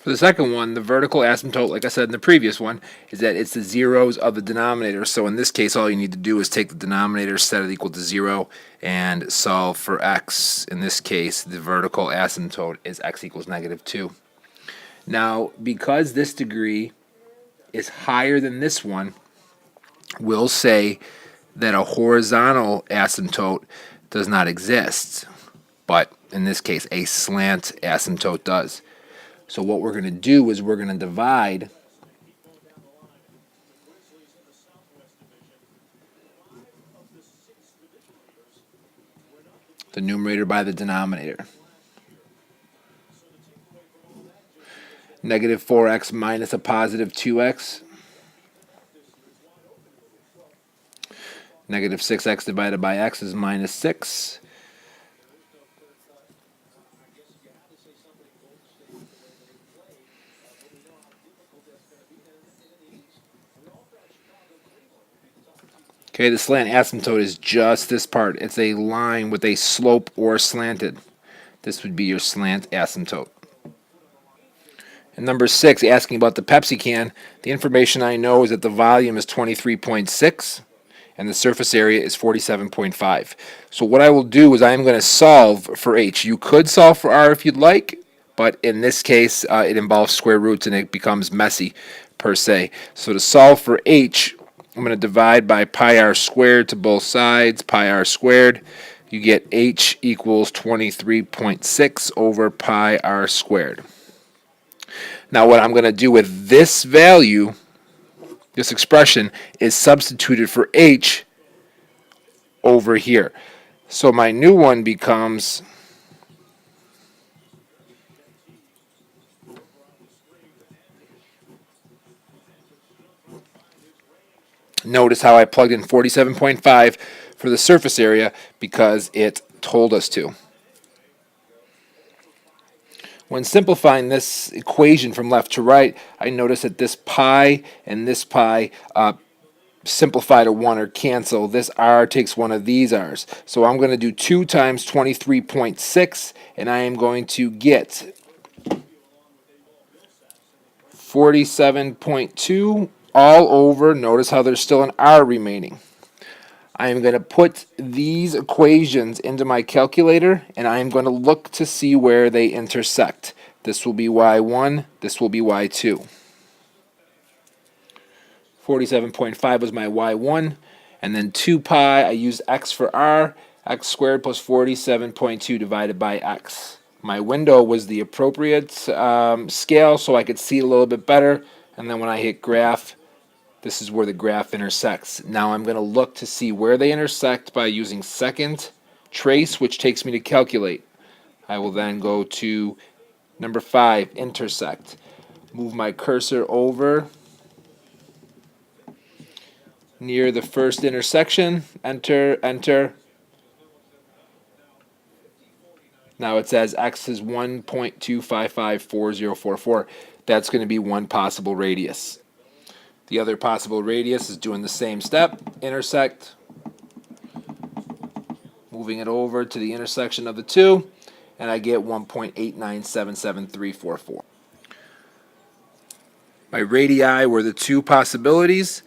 For the second one, the vertical asymptote, like I said in the previous one, is that it's the zeros of the denominator. So in this case, all you need to do is take the denominator, set it equal to 0, and solve for x. In this case, the vertical asymptote is x equals -2. Now, because this degree is higher than this one, we'll say that a horizontal asymptote does not exist. But in this case, a slant asymptote does. So what we're going to do is we're going to divide the numerator by the denominator. Negative 4x minus a positive 2x. Negative 6x divided by x is minus 6. Okay, the slant asymptote is just this part. It's a line with a slope or slanted. This would be your slant asymptote. And number 6, asking about the Pepsi can, the information I know is that the volume is 23.6 and the surface area is 47.5. So what I will do is I am going to solve for h. You could solve for r if you'd like, but in this case it involves square roots and it becomes messy per se. So to solve for h, I'm going to divide by pi r squared to both sides, pi r squared. You get h equals 23.6 over pi r squared. Now what I'm going to do with this value, this expression, is substituted for h over here. So my new one becomes notice how I plugged in 47.5 for the surface area because it told us to. When simplifying this equation from left to right, I notice that this pi and this pi simplify to 1 or cancel. This r takes one of these r's. So I'm going to do 2 times 23.6, and I am going to get 47.2 all over. Notice how there's still an r remaining. I am going to put these equations into my calculator, and I am going to look to see where they intersect. This will be y1, this will be y2. 47.5 was my y1, and then 2 pi, I used x for r, x squared plus 47.2 divided by x. My window was the appropriate scale so I could see it a little bit better, and then when I hit graph, this is where the graph intersects. Now I'm going to look to see where they intersect by using second trace, which takes me to calculate. I will then go to number 5, intersect. Move my cursor over near the first intersection. Enter, enter. Now it says x is 1.2554044. That's going to be one possible radius. The other possible radius is doing the same step, intersect, moving it over to the intersection of the two, and I get 1.8977344. My radii were the two possibilities.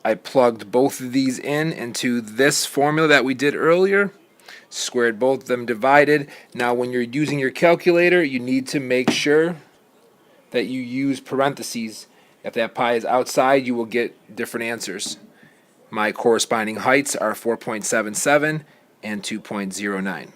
I plugged both of these into this formula that we did earlier, squared both of them, divided. Now when you're using your calculator, you need to make sure that you use parentheses. If that pi is outside, you will get different answers. My corresponding heights are 4.77 and 2.09.